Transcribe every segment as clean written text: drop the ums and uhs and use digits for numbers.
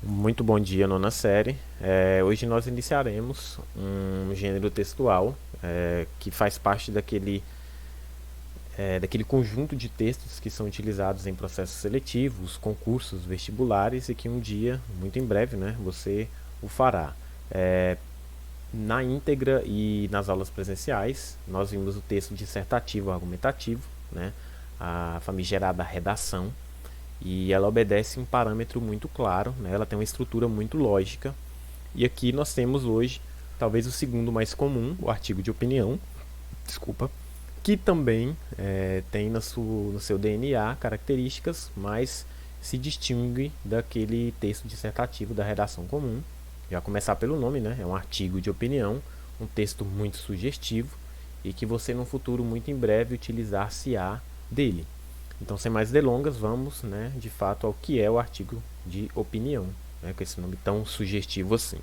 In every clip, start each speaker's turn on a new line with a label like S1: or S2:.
S1: Muito bom dia, nona série. Hoje nós iniciaremos um gênero textual que faz parte daquele conjunto de textos que são utilizados em processos seletivos, concursos, vestibulares e que um dia, muito em breve, né, você o fará. É, Na íntegra e nas aulas presenciais, nós vimos o texto dissertativo argumentativo, né, a famigerada redação, e ela obedece um parâmetro muito claro, né? Ela tem uma estrutura muito lógica. E aqui nós temos hoje, talvez o segundo mais comum, o artigo de opinião, desculpa, que também tem no seu DNA características, mas se distingue daquele texto dissertativo da redação comum. Já começar pelo nome, né? É um artigo de opinião, um texto muito sugestivo e que você no futuro muito em breve utilizar-se-á dele. Então, sem mais delongas, vamos, né, de fato, ao que é o artigo de opinião, né, com esse nome tão sugestivo assim.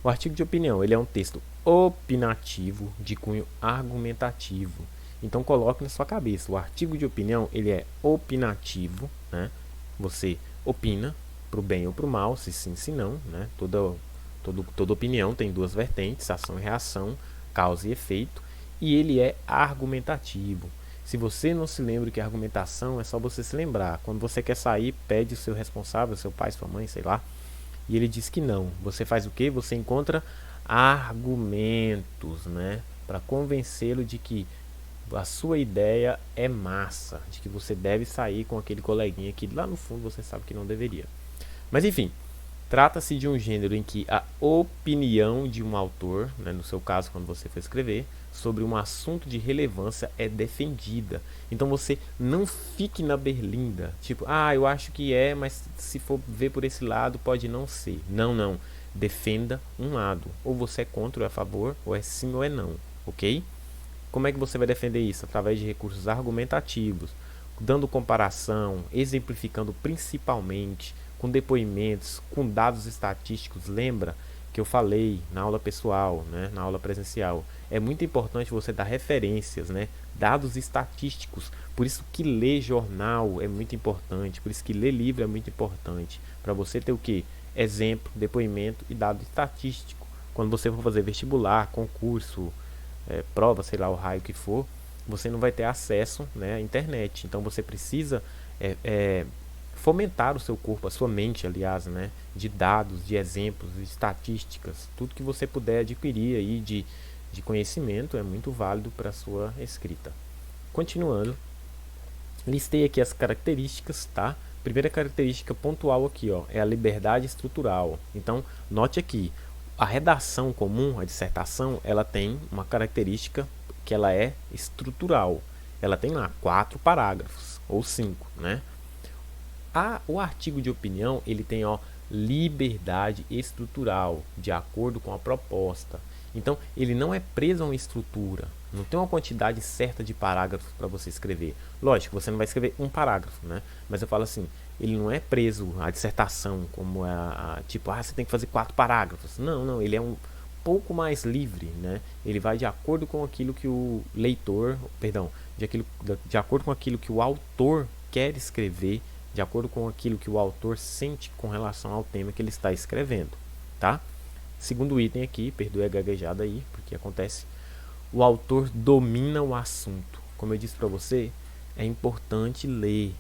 S1: O artigo de opinião ele é um texto opinativo de cunho argumentativo. Então, coloque na sua cabeça, o artigo de opinião ele é opinativo, né? Você opina para o bem ou para o mal, se sim, se não, né? Toda opinião tem duas vertentes, ação e reação, causa e efeito, e ele é argumentativo. Se você não se lembra que é argumentação, é só você se lembrar. Quando você quer sair, pede o seu responsável, seu pai, sua mãe, sei lá, e ele diz que não. Você faz o quê? Você encontra argumentos, né, para convencê-lo de que a sua ideia é massa, de que você deve sair com aquele coleguinha que lá no fundo você sabe que não deveria. Mas enfim, trata-se de um gênero em que a opinião de um autor, né, no seu caso quando você for escrever, sobre um assunto de relevância é defendida. Então você não fique na berlinda, tipo, eu acho que é, mas se for ver por esse lado pode não ser. Não, não. Defenda um lado. Ou você é contra ou é a favor, ou é sim ou é não, ok? Como é que você vai defender isso? Através de recursos argumentativos, dando comparação, exemplificando principalmente, com depoimentos, com dados estatísticos. Lembra que eu falei na aula pessoal, né, na aula presencial. É muito importante você dar referências, né, dados estatísticos. Por isso que ler jornal é muito importante, por isso que ler livro é muito importante. Para você ter o quê? Exemplo, depoimento e dado estatístico. Quando você for fazer vestibular, concurso, prova, sei lá, o raio que for, você não vai ter acesso, né, à internet. Então você precisa é, é, fomentar o seu corpo, a sua mente, aliás, né, de dados, de exemplos, de estatísticas. Tudo que você puder adquirir aí de conhecimento é muito válido para a sua escrita. Continuando, listei aqui as características, tá? Primeira característica pontual aqui, ó, é a liberdade estrutural. Então, note aqui, a redação comum, a dissertação, ela tem uma característica que ela é estrutural. Ela tem lá 4 parágrafos ou 5, né? O artigo de opinião, ele tem, ó, liberdade estrutural, de acordo com a proposta. Então, ele não é preso a uma estrutura. Não tem uma quantidade certa de parágrafos para você escrever. Lógico, você não vai escrever um parágrafo, né? Mas eu falo assim, ele não é preso à dissertação, como tipo, você tem que fazer 4 parágrafos. Não, não, ele é um pouco mais livre, né? Ele vai de acordo com aquilo que o leitor, perdão, de acordo com aquilo que o autor quer escrever, de acordo com aquilo que o autor sente com relação ao tema que ele está escrevendo, tá? Segundo item aqui, perdoe a gaguejada aí, porque acontece, o autor domina o assunto. Como eu disse para você, é importante ler.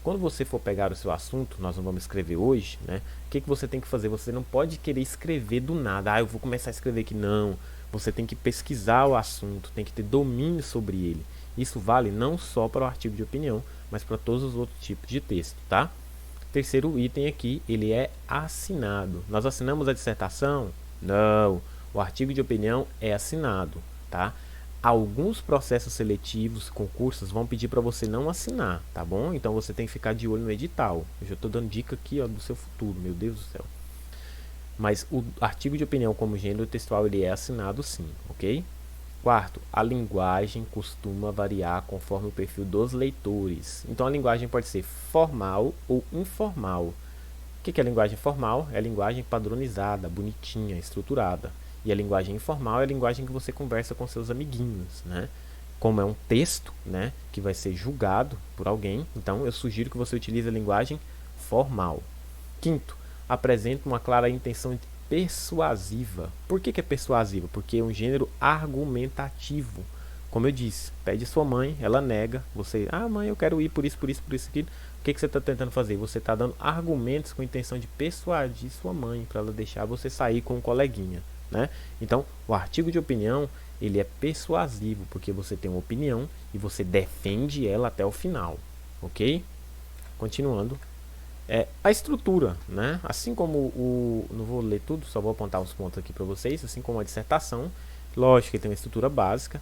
S1: Quando você for pegar o seu assunto, nós não vamos escrever hoje, né? O que você tem que fazer? Você não pode querer escrever do nada. Eu vou começar a escrever aqui. Não. Você tem que pesquisar o assunto, tem que ter domínio sobre ele. Isso vale não só para o artigo de opinião, mas para todos os outros tipos de texto, tá? Terceiro item aqui, ele é assinado. Nós assinamos a dissertação? Não. O artigo de opinião é assinado, tá? Alguns processos seletivos, concursos, vão pedir para você não assinar, tá bom? Então você tem que ficar de olho no edital. Eu já estou dando dica aqui, ó, do seu futuro, meu Deus do céu. Mas o artigo de opinião como gênero textual, ele é assinado sim, ok? Quarto, a linguagem costuma variar conforme o perfil dos leitores. Então a linguagem pode ser formal ou informal. O que é a linguagem formal? É a linguagem padronizada, bonitinha, estruturada. E a linguagem informal é a linguagem que você conversa com seus amiguinhos, né? Como é um texto, né, que vai ser julgado por alguém, então eu sugiro que você utilize a linguagem formal. Quinto, apresenta uma clara intenção persuasiva. Por que é persuasiva? Porque é um gênero argumentativo. Como eu disse, pede sua mãe, ela nega, você, mãe, eu quero ir por isso, aquilo. O que você está tentando fazer? Você está dando argumentos com a intenção de persuadir sua mãe para ela deixar você sair com um coleguinha, né? Então, o artigo de opinião, ele é persuasivo, porque você tem uma opinião e você defende ela até o final, ok? Continuando. A estrutura, né? Assim como não vou ler tudo, só vou apontar os pontos aqui para vocês, assim como a dissertação, lógico que tem uma estrutura básica,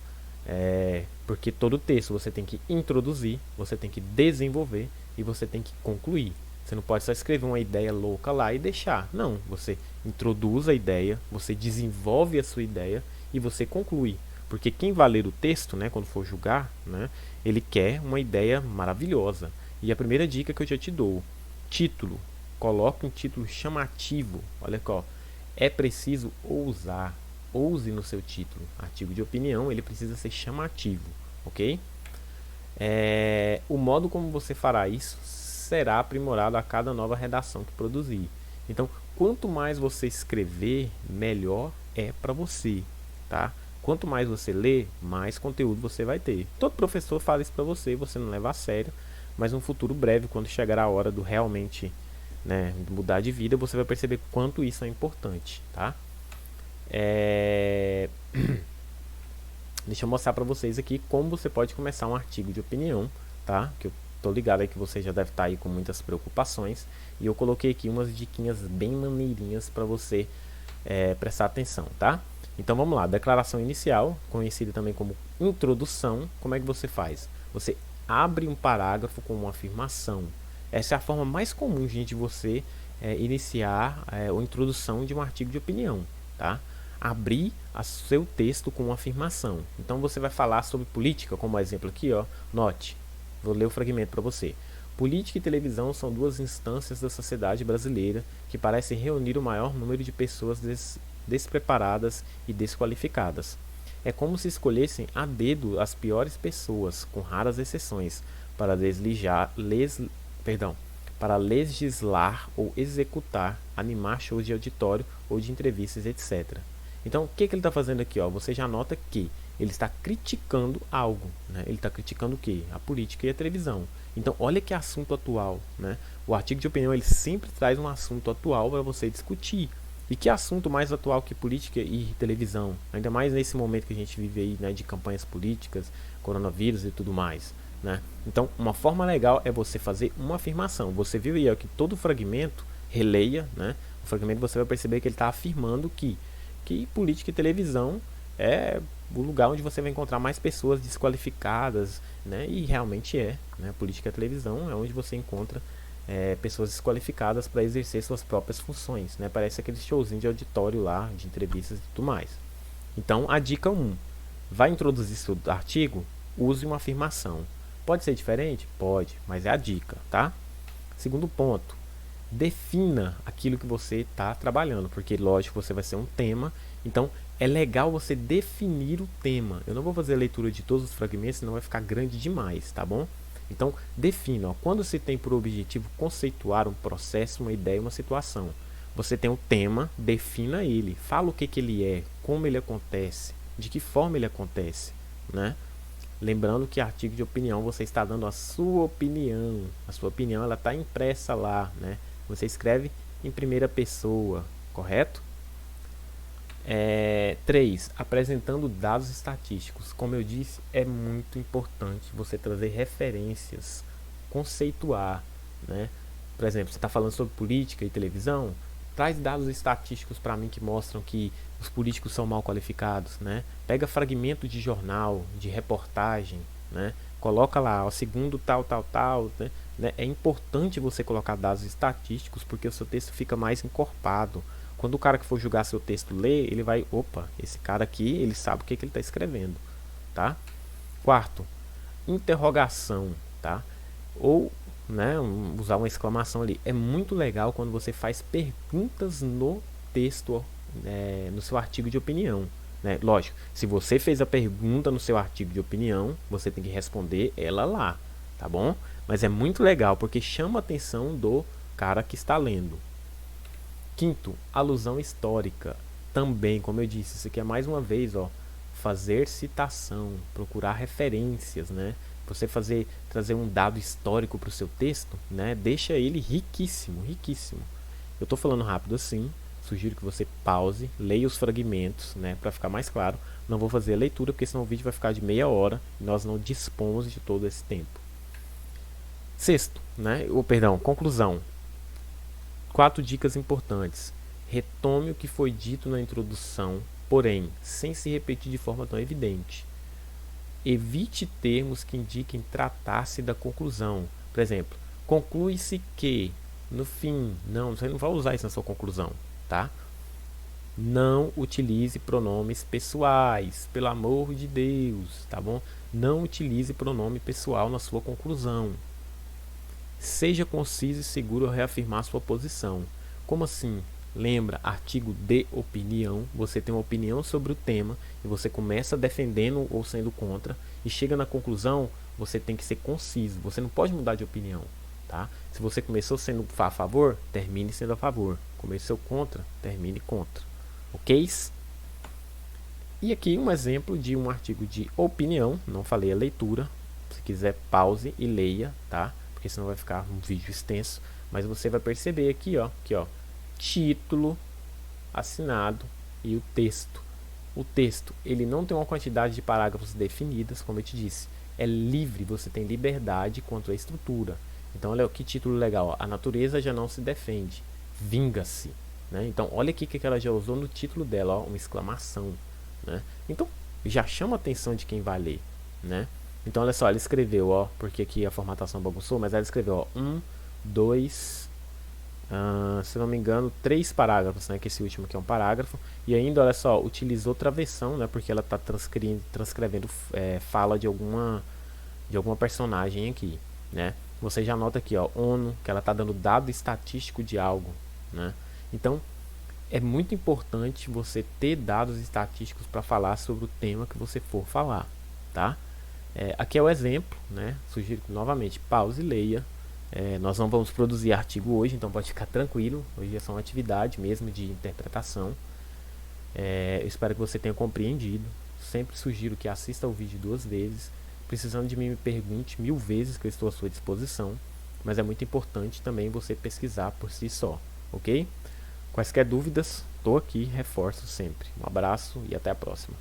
S1: porque todo texto você tem que introduzir, você tem que desenvolver e você tem que concluir. Você não pode só escrever uma ideia louca lá e deixar. Não, você introduz a ideia, você desenvolve a sua ideia e você conclui. Porque quem vai ler o texto, né, quando for julgar, né, ele quer uma ideia maravilhosa. E a primeira dica que eu já te dou, título. Coloque um título chamativo. Olha só, é preciso ousar. Ouse no seu título. Artigo de opinião, ele precisa ser chamativo, ok? O modo como você fará isso será aprimorado a cada nova redação que produzir. Então, quanto mais você escrever, melhor é para você, tá? Quanto mais você ler, mais conteúdo você vai ter. Todo professor fala isso para você, você não leva a sério, mas no futuro breve, quando chegar a hora do realmente, né, mudar de vida, você vai perceber quanto isso é importante, tá? Deixa eu mostrar para vocês aqui como você pode começar um artigo de opinião, tá? Que eu tô ligado aí que você já deve estar aí com muitas preocupações e eu coloquei aqui umas diquinhas bem maneirinhas para você prestar atenção, tá? Então vamos lá, declaração inicial, conhecida também como introdução. Como é que você faz? Você abre um parágrafo com uma afirmação. Essa é a forma mais comum, gente, de você iniciar a introdução de um artigo de opinião, tá? Abrir seu texto com uma afirmação. Então você vai falar sobre política, como exemplo aqui, ó. Note, vou ler o fragmento para você. Política e televisão são duas instâncias da sociedade brasileira que parecem reunir o maior número de pessoas despreparadas e desqualificadas. É como se escolhessem a dedo as piores pessoas, com raras exceções, para legislar ou executar, animar shows de auditório ou de entrevistas, etc. Então, o que ele está fazendo aqui? Ó? Você já nota que ele está criticando algo, né? Ele está criticando o quê? A política e a televisão. Então, olha que assunto atual, né? O artigo de opinião, ele sempre traz um assunto atual para você discutir. E que assunto mais atual que política e televisão? Ainda mais nesse momento que a gente vive aí, né, de campanhas políticas, coronavírus e tudo mais, né? Então, uma forma legal é você fazer uma afirmação. Você viu aí ó, que todo fragmento, releia, né? O fragmento você vai perceber que ele está afirmando que política e televisão é o lugar onde você vai encontrar mais pessoas desqualificadas, né? E realmente né? Política e televisão é onde você encontra pessoas desqualificadas para exercer suas próprias funções, né? Parece aquele showzinho de auditório lá, de entrevistas e tudo mais. Então, a dica 1. Vai introduzir seu artigo? Use uma afirmação. Pode ser diferente? Pode, mas é a dica, tá? Segundo ponto. Defina aquilo que você está trabalhando, porque lógico você vai ser um tema, então é legal você definir o tema. Eu não vou fazer a leitura de todos os fragmentos, senão vai ficar grande demais, tá bom? Então defina, ó, quando você tem por objetivo conceituar um processo, uma ideia, uma situação, você tem um tema, defina ele, fala o que ele é, como ele acontece, de que forma ele acontece, né? Lembrando que artigo de opinião você está dando a sua opinião ela está impressa lá, né? Você escreve em primeira pessoa, correto? 3. Apresentando dados estatísticos. Como eu disse, é muito importante você trazer referências, conceituar, né? Por exemplo, você está falando sobre política e televisão, traz dados estatísticos para mim que mostram que os políticos são mal qualificados, né? Pega fragmento de jornal, de reportagem, né? Coloca lá, ó, segundo tal, né? É importante você colocar dados estatísticos porque o seu texto fica mais encorpado. Quando o cara que for julgar seu texto lê, ele vai, opa, esse cara aqui, ele sabe o que ele está escrevendo, tá? 4, interrogação, tá? Ou, né, usar uma exclamação ali. É muito legal quando você faz perguntas no texto, no seu artigo de opinião, né? Lógico, se você fez a pergunta no seu artigo de opinião, você tem que responder ela lá, tá bom? Mas é muito legal porque chama a atenção do cara que está lendo. Quinto, alusão histórica. Também, como eu disse, isso aqui é mais uma vez, ó, fazer citação, procurar referências, né? Você trazer um dado histórico para o seu texto, né? Deixa ele riquíssimo, riquíssimo. Eu estou falando rápido assim, sugiro que você pause, leia os fragmentos, né, para ficar mais claro. Não vou fazer a leitura, porque senão o vídeo vai ficar de meia hora e nós não dispomos de todo esse tempo. Sexto, né, conclusão. 4 dicas importantes. Retome o que foi dito na introdução, porém, sem se repetir de forma tão evidente. Evite termos que indiquem tratar-se da conclusão. Por exemplo, conclui-se que, no fim, não, você não vai usar isso na sua conclusão, tá? Não utilize pronomes pessoais, pelo amor de Deus, tá bom? Não utilize pronome pessoal na sua conclusão. Seja conciso e seguro ao reafirmar sua posição. Como assim? Lembra, artigo de opinião, você tem uma opinião sobre o tema e você começa defendendo ou sendo contra e chega na conclusão, você tem que ser conciso, você não pode mudar de opinião, tá? Se você começou sendo a favor, termine sendo a favor. Começou contra, termine contra. Ok? E aqui um exemplo de um artigo de opinião, não falei a leitura, se quiser pause e leia, tá? Porque senão vai ficar um vídeo extenso, mas você vai perceber aqui, ó, título, assinado e o texto. O texto, ele não tem uma quantidade de parágrafos definidas, como eu te disse. É livre, você tem liberdade quanto à estrutura. Então, olha que título legal. Ó. A natureza já não se defende. Vinga-se. Né? Então, olha aqui que ela já usou no título dela, ó, uma exclamação. Né? Então, já chama a atenção de quem vai ler. Né? Então, olha só, ela escreveu, ó, porque aqui a formatação bagunçou, mas ela escreveu, ó, 1, 2... se não me engano, 3 parágrafos, né, que esse último aqui é um parágrafo, e ainda, olha só, utilizou travessão, né, porque ela está transcrevendo fala de alguma personagem aqui, né. Você já nota aqui, ó, ONU, que ela está dando dado estatístico de algo, né. Então, é muito importante você ter dados estatísticos para falar sobre o tema que você for falar, tá. Aqui é o exemplo, né, sugiro que novamente pause e leia. Nós não vamos produzir artigo hoje, então pode ficar tranquilo. Hoje é só uma atividade mesmo de interpretação. Eu espero que você tenha compreendido. Sempre sugiro que assista o vídeo 2 vezes. Precisando de mim, me pergunte 1000 vezes, que eu estou à sua disposição. Mas é muito importante também você pesquisar por si só, ok? Quaisquer dúvidas, estou aqui, reforço sempre. Um abraço e até a próxima.